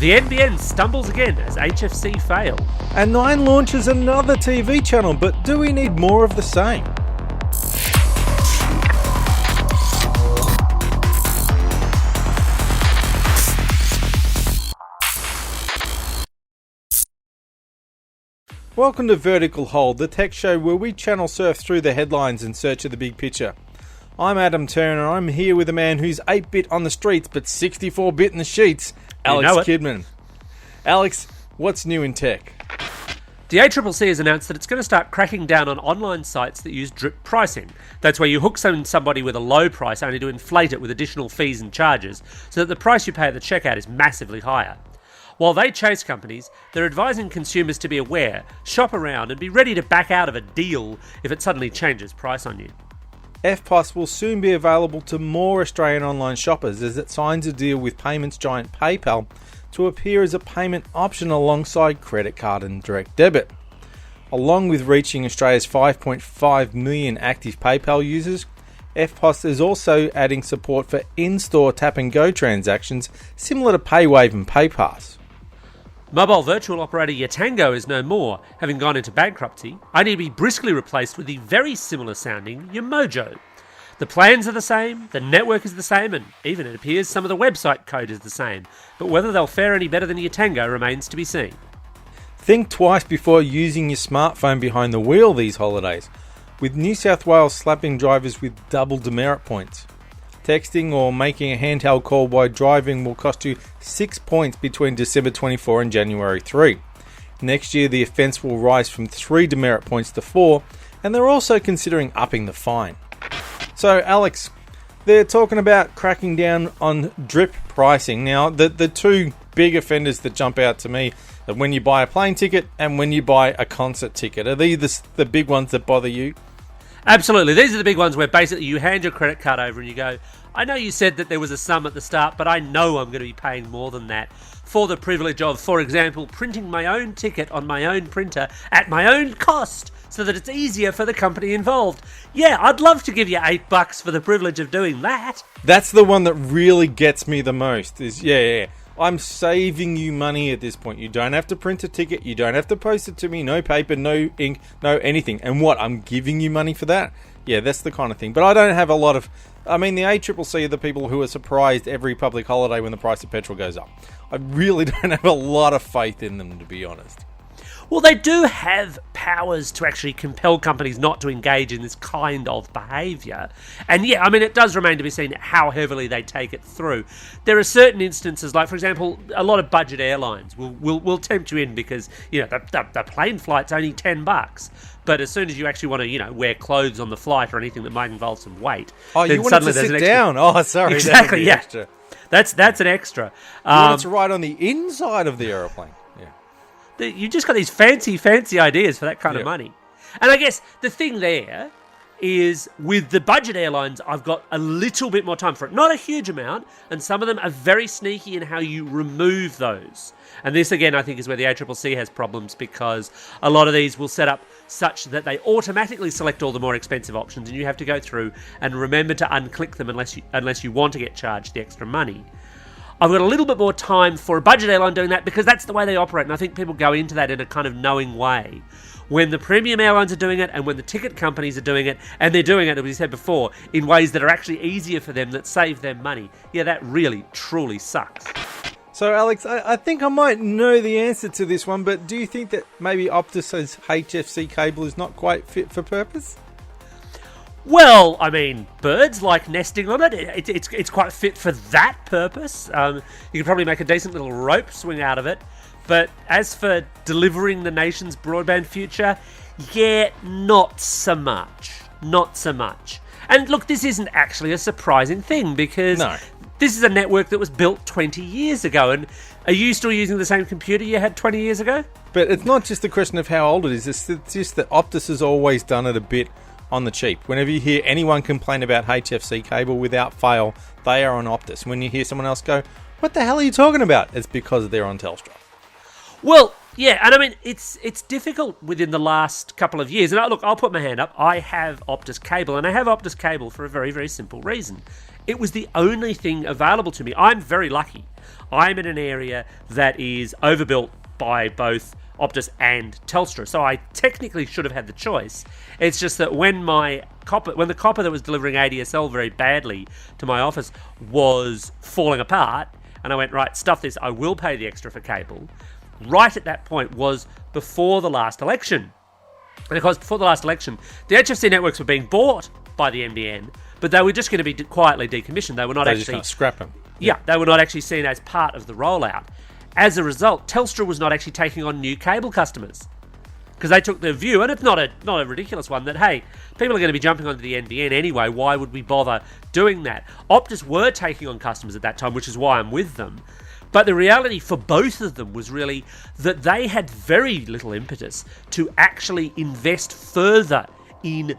The NBN stumbles again as HFC fail. And Nine launches another TV channel, but do we need more of the same? Welcome to Vertical Hold, the tech show where we channel surf through the headlines in search of the big picture. I'm Adam Turner, and I'm here with a man who's 8-bit on the streets but 64-bit in the sheets, Alex Kidman. Alex, what's new in tech? The ACCC has announced that it's going to start cracking down on online sites that use drip pricing. That's where you hook somebody with a low price only to inflate it with additional fees and charges so that the price you pay at the checkout is massively higher. While they chase companies, they're advising consumers to be aware, shop around and be ready to back out of a deal if it suddenly changes price on you. EFTPOS will soon be available to more Australian online shoppers as it signs a deal with payments giant PayPal to appear as a payment option alongside credit card and direct debit. Along with reaching Australia's 5.5 million active PayPal users, EFTPOS is also adding support for in-store tap-and-go transactions similar to PayWave and PayPass. Mobile virtual operator Yatango is no more, having gone into bankruptcy, only to be briskly replaced with the very similar sounding Yamojo. The plans are the same, the network is the same, and even it appears some of the website code is the same, but whether they'll fare any better than Yatango remains to be seen. Think twice before using your smartphone behind the wheel these holidays, with New South Wales slapping drivers with double demerit points. Texting or making a handheld call while driving will cost you 6 points between December 24 and January 3. Next year, the offence will rise from 3 demerit points to 4, and they're also considering upping the fine. So, Alex, they're talking about cracking down on drip pricing. Now, the two big offenders that jump out to me are when you buy a plane ticket and when you buy a concert ticket. Are these the big ones that bother you? Absolutely. These are the big ones where basically you hand your credit card over and you go, I know you said that there was a sum at the start, but I know I'm going to be paying more than that for the privilege of, for example, printing my own ticket on my own printer at my own cost so that it's easier for the company involved. Yeah, I'd love to give you $8 for the privilege of doing that. That's the one that really gets me the most is, yeah. I'm saving you money at this point. You don't have to print a ticket. You don't have to post it to me. No paper, no ink, no anything. And what? I'm giving you money for that? Yeah, that's the kind of thing. But I don't have a lot of... I mean, the ACCC are the people who are surprised every public holiday when the price of petrol goes up. I really don't have a lot of faith in them, to be honest. Well, they do have powers to actually compel companies not to engage in this kind of behaviour. And yeah, I mean, it does remain to be seen how heavily they take it through. There are certain instances, like, for example, a lot of budget airlines will tempt you in because, you know, the plane flight's only $10. But as soon as you actually want to, wear clothes on the flight or anything that might involve some weight... Oh, then you wanted to sit down? Oh, sorry. Exactly, yeah. Extra. That's an extra. You wanted to ride on the inside of the aeroplane. You just got these fancy ideas for that kind of money. And I guess the thing there is with the budget airlines, I've got a little bit more time for it. Not a huge amount, and some of them are very sneaky in how you remove those. And this, again, I think is where the ACCC has problems because a lot of these will set up such that they automatically select all the more expensive options and you have to go through and remember to unclick them unless you want to get charged the extra money. I've got a little bit more time for a budget airline doing that because that's the way they operate, and I think people go into that in a kind of knowing way. When the premium airlines are doing it and when the ticket companies are doing it, and they're doing it, as we said before, in ways that are actually easier for them, that save them money, yeah, that really, truly sucks. So, Alex, I think I might know the answer to this one, but do you think that maybe Optus's HFC cable is not quite fit for purpose? Well, I mean, birds like nesting on it. It's quite fit for that purpose. You could probably make a decent little rope swing out of it. But as for delivering the nation's broadband future, yeah, not so much. Not so much. And look, this isn't actually a surprising thing because this is a network that was built 20 years ago. And are you still using the same computer you had 20 years ago? But it's not just a question of how old it is. It's just that Optus has always done it a bit on the cheap. Whenever you hear anyone complain about HFC cable, without fail, they are on Optus. When you hear someone else go, what the hell are you talking about? It's because they're on Telstra. Well, yeah, and I mean, it's difficult within the last couple of years. And look, I'll put my hand up. I have Optus cable, and I have Optus cable for a very, very simple reason. It was the only thing available to me. I'm very lucky. I'm in an area that is overbuilt by both Optus and Telstra, so I technically should have had the choice. It's just that when the copper that was delivering ADSL very badly to my office was falling apart, and I went, right, stuff this, I will pay the extra for cable. Right at that point was before the last election. And of course, before the last election, the HFC networks were being bought by the NBN, but they were just going to be quietly decommissioned. They were not just going to scrap them. Yeah, they were not actually seen as part of the rollout. As a result, Telstra was not actually taking on new cable customers because they took the view, and it's not a ridiculous one, that, hey, people are going to be jumping onto the NBN anyway, why would we bother doing that? Optus were taking on customers at that time, which is why I'm with them. But the reality for both of them was really that they had very little impetus to actually invest further in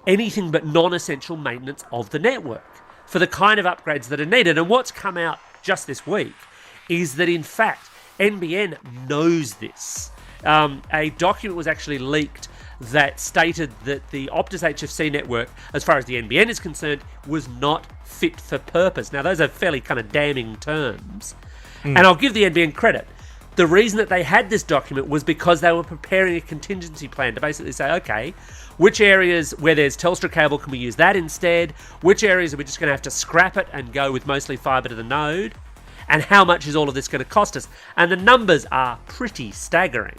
anything but non-essential maintenance of the network for the kind of upgrades that are needed. And what's come out just this week is that, in fact, NBN knows this. A document was actually leaked that stated that the Optus HFC network, as far as the NBN is concerned, was not fit for purpose. Now, those are fairly kind of damning terms. And I'll give the NBN credit. The reason that they had this document was because they were preparing a contingency plan to basically say, okay, which areas where there's Telstra cable, can we use that instead? Which areas are we just going to have to scrap it and go with mostly fibre to the node? And how much is all of this going to cost us? And the numbers are pretty staggering.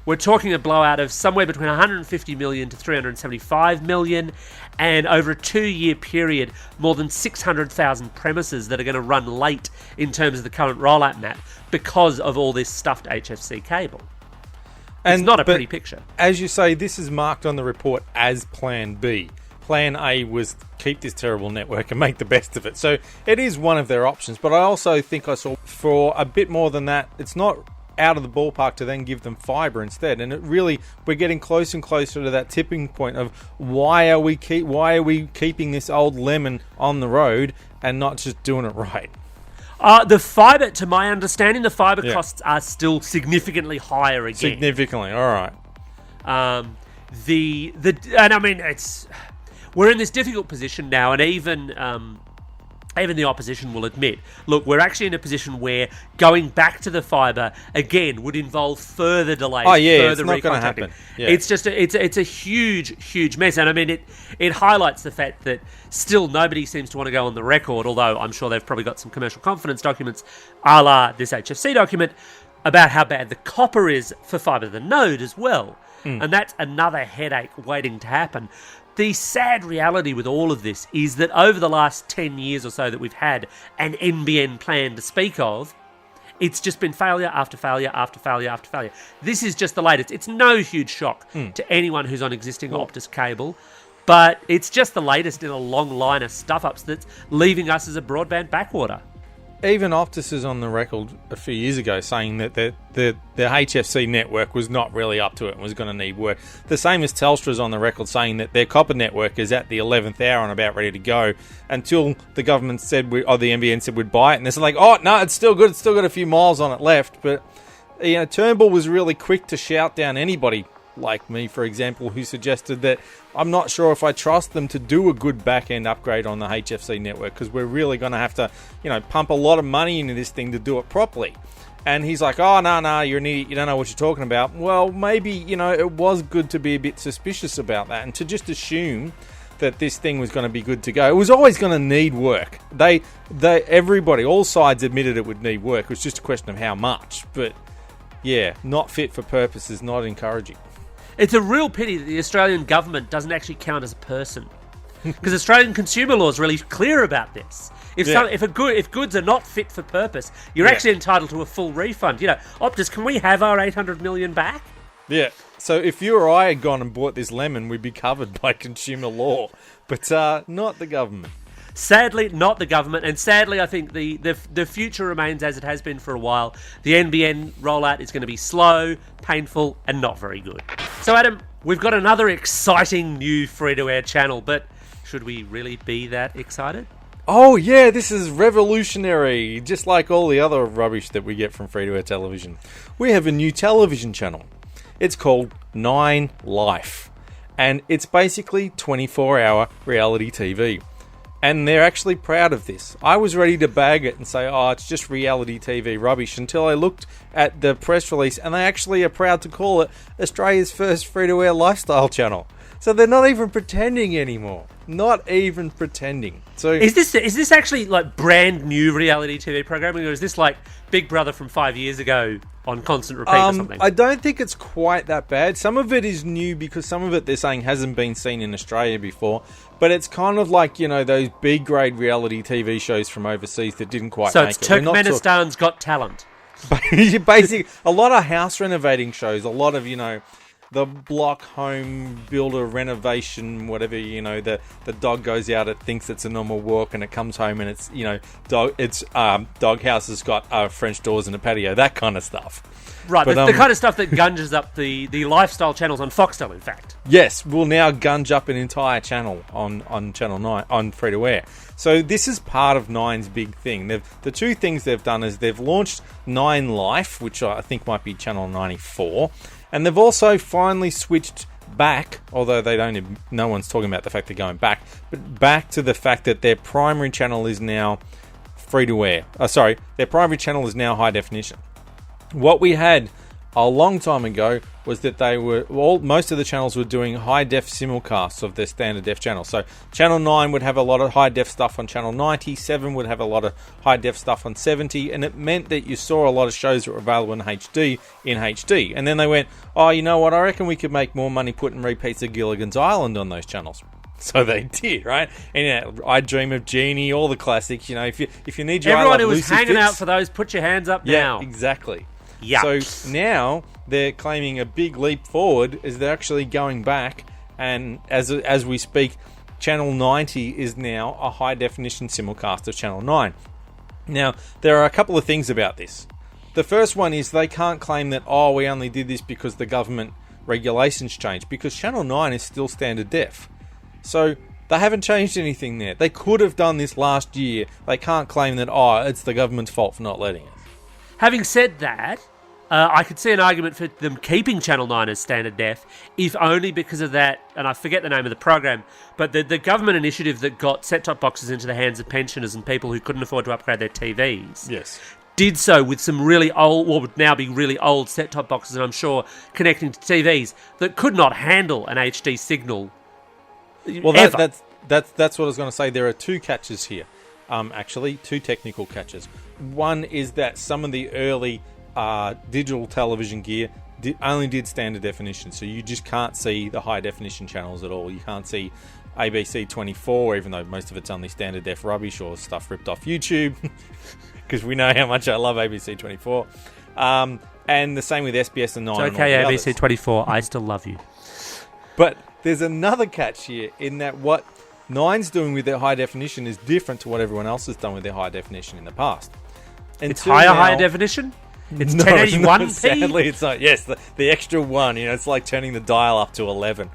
We're talking a blowout of somewhere between 150 million to 375 million, and over a 2-year period, more than 600,000 premises that are going to run late in terms of the current rollout map because of all this stuffed HFC cable. It's not a pretty picture. As you say, this is marked on the report as Plan B. Plan A was keep this terrible network and make the best of it. So it is one of their options, but I also think I saw for a bit more than that, it's not out of the ballpark to then give them fibre instead. And it really, we're getting closer and closer to that tipping point of why are we keeping this old lemon on the road and not just doing it right? The fibre, to my understanding, the fibre costs are still significantly higher again. Significantly, all right. And I mean, we're in this difficult position now, and even the opposition will admit, look, we're actually in a position where going back to the fibre again would involve further delays. Oh yeah, further it's not going to happen. Yeah. It's just it's a huge mess, and I mean it highlights the fact that still nobody seems to want to go on the record. Although I'm sure they've probably got some commercial confidence documents, a la this HFC document, about how bad the copper is for fibre to the node as well, and that's another headache waiting to happen. The sad reality with all of this is that over the last 10 years or so that we've had an NBN plan to speak of, it's just been failure after failure after failure after failure. This is just the latest. It's no huge shock to anyone who's on existing Optus cable, but it's just the latest in a long line of stuff-ups that's leaving us as a broadband backwater. Even Optus is on the record a few years ago saying that the HFC network was not really up to it and was going to need work. The same as Telstra's on the record saying that their copper network is at the 11th hour and about ready to go until the government said, the NBN said we'd buy it. And they're like, oh, no, it's still good. It's still got a few miles on it left. But, Turnbull was really quick to shout down anybody like me, for example, who suggested that I'm not sure if I trust them to do a good back-end upgrade on the HFC network because we're really going to have to, pump a lot of money into this thing to do it properly. And he's like, oh, no, you're an idiot. You don't know what you're talking about. Well, maybe, it was good to be a bit suspicious about that and to just assume that this thing was going to be good to go. It was always going to need work. Everybody, all sides admitted it would need work. It was just a question of how much. But, yeah, not fit for purpose is not encouraging. It's a real pity that the Australian government doesn't actually count as a person, because Australian consumer law is really clear about this. If goods are not fit for purpose, you're actually entitled to a full refund. Optus, can we have our 800 million back? Yeah. So if you or I had gone and bought this lemon, we'd be covered by consumer law, but not the government. Sadly, not the government, and sadly, I think the future remains as it has been for a while. The NBN rollout is going to be slow, painful, and not very good. So, Adam, we've got another exciting new free-to-air channel, but should we really be that excited? Oh, yeah, this is revolutionary, just like all the other rubbish that we get from free-to-air television. We have a new television channel. It's called 9 Life, and it's basically 24-hour reality TV. And they're actually proud of this. I was ready to bag it and say, oh, it's just reality TV rubbish, until I looked at the press release, and they actually are proud to call it Australia's first free-to-air lifestyle channel. So they're not even pretending anymore. Not even pretending. So is this actually like brand new reality TV programming, or is this like Big Brother from 5 years ago on constant repeat or something? I don't think it's quite that bad. Some of it is new because some of it they're saying hasn't been seen in Australia before. But it's kind of like, those B-grade reality TV shows from overseas that didn't quite make it. So it's Turkmenistan's Got Talent. Basically, a lot of house renovating shows, a lot of, the block home builder renovation, whatever, the dog goes out, it thinks it's a normal walk, and it comes home and it's, doghouse has got French doors and a patio, that kind of stuff. Right, but, the kind of stuff that gunges up the lifestyle channels on Foxtel, in fact. Yes, we'll now gunge up an entire channel on Channel 9, on free-to-air. So this is part of Nine's big thing. The two things they've done is they've launched 9 Life, which I think might be Channel 94, and they've also finally switched back, although no one's talking about the fact they're going back, but back to the fact that their primary channel is now free-to-air. Their primary channel is now high definition. What we had a long time ago was that most of the channels were doing high def simulcasts of their standard def channels. So Channel 9 would have a lot of high def stuff on Channel 90, 7 would have a lot of high def stuff on 70, and it meant that you saw a lot of shows that were available in HD. And then they went, oh, you know what, I reckon we could make more money putting repeats of Gilligan's Island on those channels. So they did, right? And I Dream of Jeannie, all the classics. If you need your everyone who was hanging out for those, put your hands up now. Yeah, exactly. Yuck. So now they're claiming a big leap forward is they're actually going back, and as we speak, Channel 90 is now a high definition simulcast of Channel 9. Now, there are a couple of things about this. The first one is they can't claim that, we only did this because the government regulations changed, because Channel 9 is still standard def. So they haven't changed anything there. They could have done this last year. They can't claim that, it's the government's fault for not letting us. Having said that, I could see an argument for them keeping Channel 9 as standard def, if only because of that, and I forget the name of the program, but the government initiative that got set-top boxes into the hands of pensioners and people who couldn't afford to upgrade their TVs. Yes. Did so with some really old, or would now be really old set-top boxes, and I'm sure connecting to TVs that could not handle an HD signal. Well, that's what I was going to say. There are 2 catches here. Actually, 2 technical catches. One is that some of the early digital television gear only did standard definition, so you just can't see the high definition channels at all. You can't see ABC 24, even though most of it's only standard def rubbish or stuff ripped off YouTube, because we know how much I love ABC 24. And the same with SBS and 9. It's okay, ABC 24, I still love you. But there's another catch here in that what Nine's doing with their high definition is different to what everyone else has done with their high definition in the past. It's higher definition? It's 1080p? Sadly, it's not. Yes, the extra one. It's like turning the dial up to 11.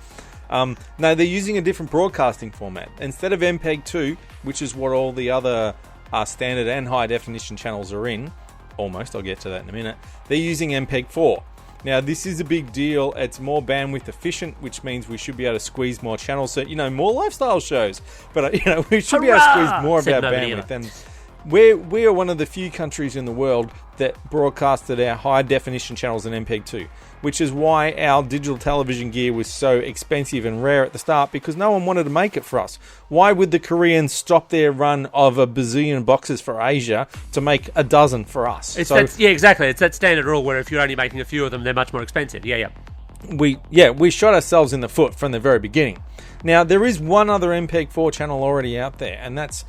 No, they're using a different broadcasting format. Instead of MPEG-2, which is what all the other standard and high definition channels are in, almost, I'll get to that in a minute, they're using MPEG-4. Now, this is a big deal. It's more bandwidth efficient, which means we should be able to squeeze more channels. So, more lifestyle shows. But, we should be able to squeeze more of our bandwidth. And we are one of the few countries in the world that broadcasted our high-definition channels in MPEG-2, which is why our digital television gear was so expensive and rare at the start, because no one wanted to make it for us. Why would the Koreans stop their run of a bazillion boxes for Asia to make a dozen for us? Exactly. It's that standard rule where if you're only making a few of them, they're much more expensive. Yeah. We shot ourselves in the foot from the very beginning. Now, there is one other MPEG-4 channel already out there, and that's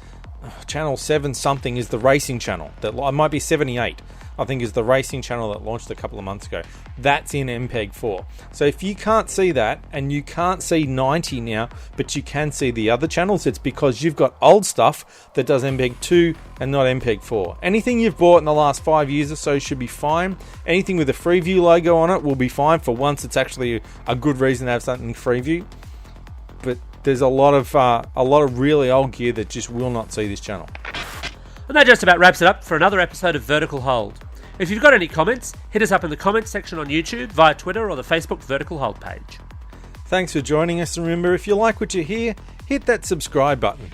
Channel 7 something is the racing channel. That might be 78, I think, is the racing channel that launched a couple of months ago. That's in MPEG-4. So if you can't see that, and you can't see 90 now, but you can see the other channels, it's because you've got old stuff that does MPEG-2 and not MPEG-4. Anything you've bought in the last 5 years or so should be fine. Anything with a Freeview logo on it will be fine. For once, it's actually a good reason to have something in Freeview. But there's a lot of really old gear that just will not see this channel. And that just about wraps it up for another episode of Vertical Hold. If you've got any comments, hit us up in the comments section on YouTube, via Twitter, or the Facebook Vertical Hold page. Thanks for joining us, and remember, if you like what you hear, hit that subscribe button.